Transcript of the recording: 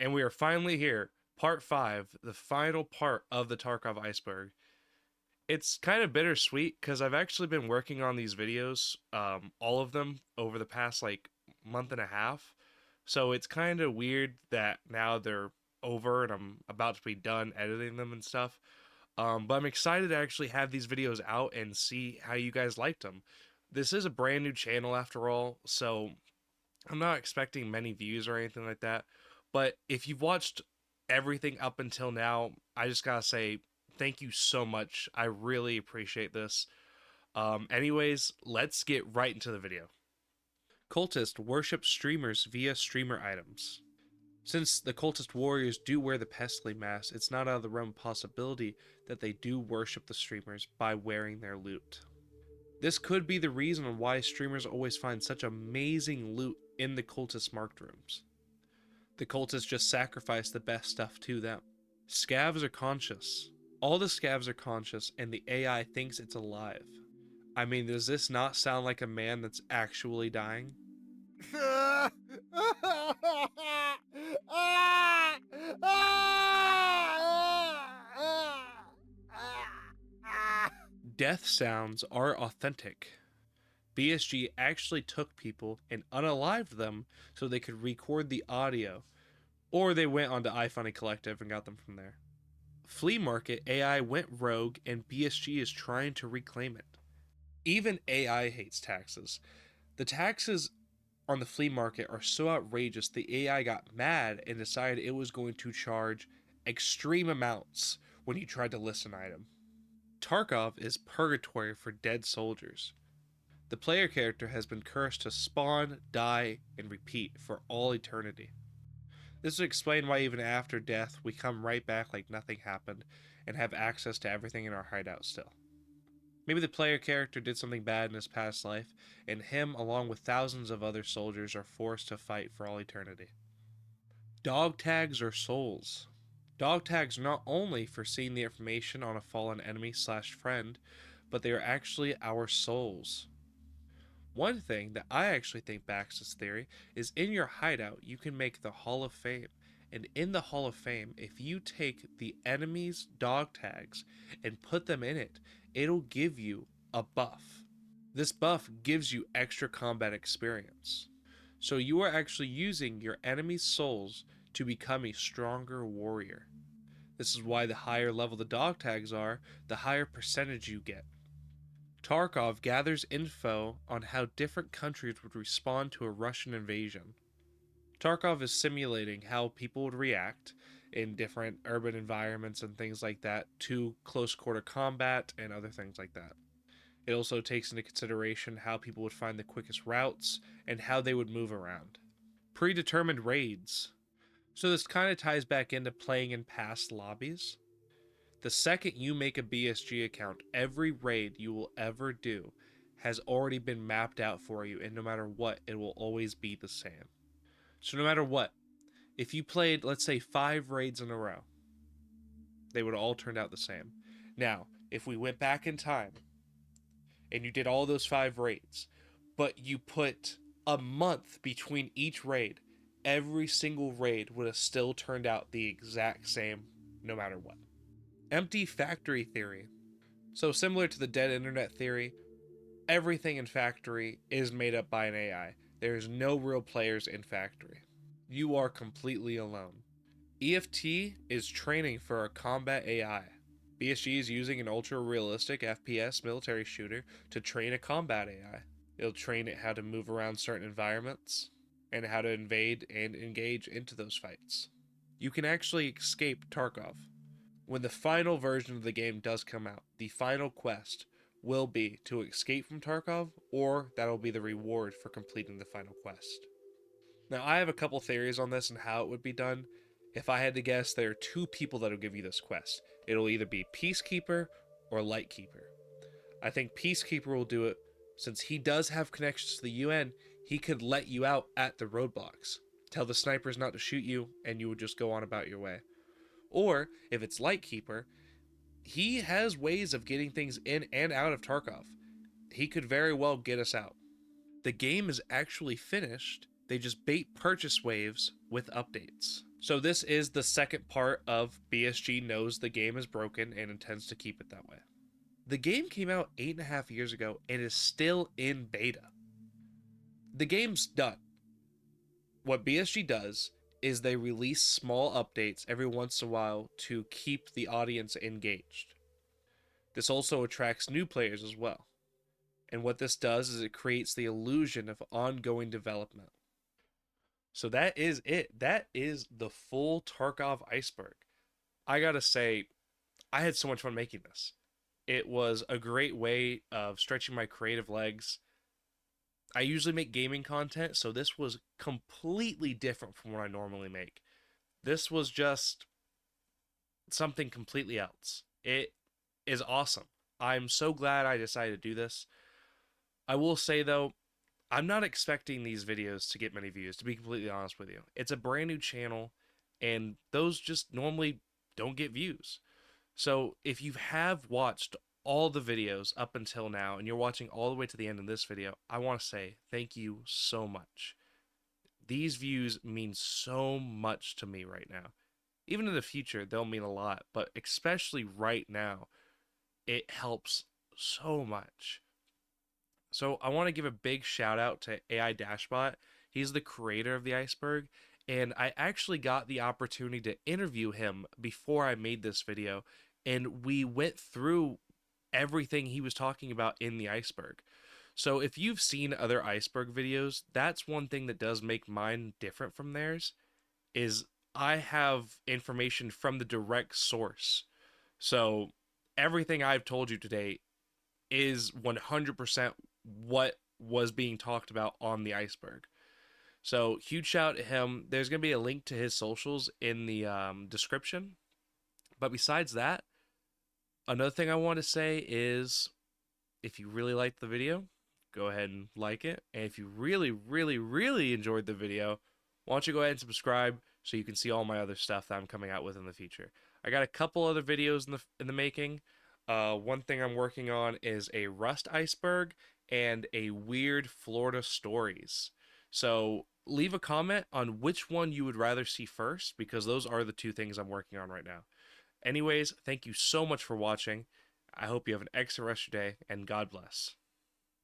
And we are finally here. Part 5, the final part of the Tarkov Iceberg. It's kind of bittersweet because I've actually been working on these videos, all of them, over the past like month and a half. So it's kind of weird that now they're over and I'm about to be done editing them and stuff. But I'm excited to actually have these videos out and see how you guys liked them. This is a brand new channel after all, so I'm not expecting many views or anything like that. But if you've watched everything up until now, I just gotta say thank you so much. I really appreciate this. Anyways, let's get right into the video. Cultist worship streamers via streamer items. Since the cultist warriors do wear the Pestley mask, it's not out of the realm of possibility that they do worship the streamers by wearing their loot. This could be the reason why streamers always find such amazing loot in the cultist marked rooms. The cultists just sacrifice the best stuff to them. Scavs are conscious. All the scavs are conscious, and the AI thinks it's alive. I mean, does this not sound like a man that's actually dying? Death sounds are authentic. BSG actually took people and unalived them so they could record the audio, or they went onto iFunny Collective and got them from there. Flea Market AI went rogue and BSG is trying to reclaim it. Even AI hates taxes. The taxes on the flea market are so outrageous the AI got mad and decided it was going to charge extreme amounts when you tried to list an item. Tarkov is purgatory for dead soldiers. The player character has been cursed to spawn, die, and repeat for all eternity. This would explain why even after death we come right back like nothing happened and have access to everything in our hideout still. Maybe the player character did something bad in his past life, and him, along with thousands of other soldiers, are forced to fight for all eternity. Dog tags are souls. Dog tags are not only for seeing the information on a fallen enemy slash friend, but they are actually our souls. One thing that I actually think backs this theory is in your hideout you can make the Hall of Fame. And in the Hall of Fame, if you take the enemy's dog tags and put them in it, it'll give you a buff. This buff gives you extra combat experience. So you are actually using your enemy's souls to become a stronger warrior. This is why the higher level the dog tags are, the higher percentage you get. Tarkov gathers info on how different countries would respond to a Russian invasion. Tarkov is simulating how people would react in different urban environments and things like that to close quarter combat and other things like that. It also takes into consideration how people would find the quickest routes and how they would move around. Predetermined raids. So this kind of ties back into playing in past lobbies. The second you make a BSG account, every raid you will ever do has already been mapped out for you, and no matter what, it will always be the same. So no matter what, if you played, let's say, 5 raids in a row, they would all turn out the same. Now, if we went back in time and you did all those 5 raids, but you put a month between each raid, every single raid would have still turned out the exact same no matter what. Empty factory theory. So similar to the dead internet theory, everything in factory is made up by an AI. There is no real players in factory. You are completely alone. EFT is training for a combat AI. BSG is using an ultra-realistic FPS military shooter to train a combat AI. It'll train it how to move around certain environments and how to invade and engage into those fights. You can actually escape Tarkov. When the final version of the game does come out, the final quest will be to escape from Tarkov, or that'll be the reward for completing the final quest. Now, I have a couple theories on this and how it would be done. If I had to guess, there are 2 people that'll give you this quest. It'll either be Peacekeeper or Lightkeeper. I think Peacekeeper will do it since he does have connections to the UN. He could let you out at the roadblocks, tell the snipers not to shoot you, and you would just go on about your way. Or if it's Lightkeeper, he has ways of getting things in and out of Tarkov. He could very well get us out. The game is actually finished. They just bait purchase waves with updates. So this is the second part of BSG knows the game is broken and intends to keep it that way. The game came out 8.5 years ago and is still in beta. The game's done. What BSG does is they release small updates every once in a while to keep the audience engaged. This also attracts new players as well. And what this does is it creates the illusion of ongoing development. So that is it. That is the full Tarkov Iceberg. I gotta say, I had so much fun making this. It was a great way of stretching my creative legs. I usually make gaming content, so this was completely different from what I normally make. This was just something completely else. It is awesome. I'm so glad I decided to do this. I will say though, I'm not expecting these videos to get many views, to be completely honest with you. It's a brand new channel, and those just normally don't get views. So if you have watched all the videos up until now and you're watching all the way to the end of this video, I want to say thank you so much. These views mean so much to me right now. Even in the future, they'll mean a lot, but especially right now, it helps so much. So I want to give a big shout out to AI Dashbot. He's the creator of the Iceberg, and I actually got the opportunity to interview him before I made this video, and we went through everything he was talking about in the Iceberg. So if you've seen other Iceberg videos, that's one thing that does make mine different from theirs is I have information from the direct source. So everything I've told you today is 100% what was being talked about on the Iceberg. So huge shout to him. There's going to be a link to his socials in the description. But besides that, another thing I want to say is if you really liked the video, go ahead and like it. And if you really, really, really enjoyed the video, why don't you go ahead and subscribe so you can see all my other stuff that I'm coming out with in the future. I got a couple other videos in the making. One thing I'm working on is a Rust Iceberg and a weird Florida stories. So leave a comment on which one you would rather see first because those are the two things I'm working on right now. Anyways, thank you so much for watching. I hope you have an excellent rest of your day and God bless.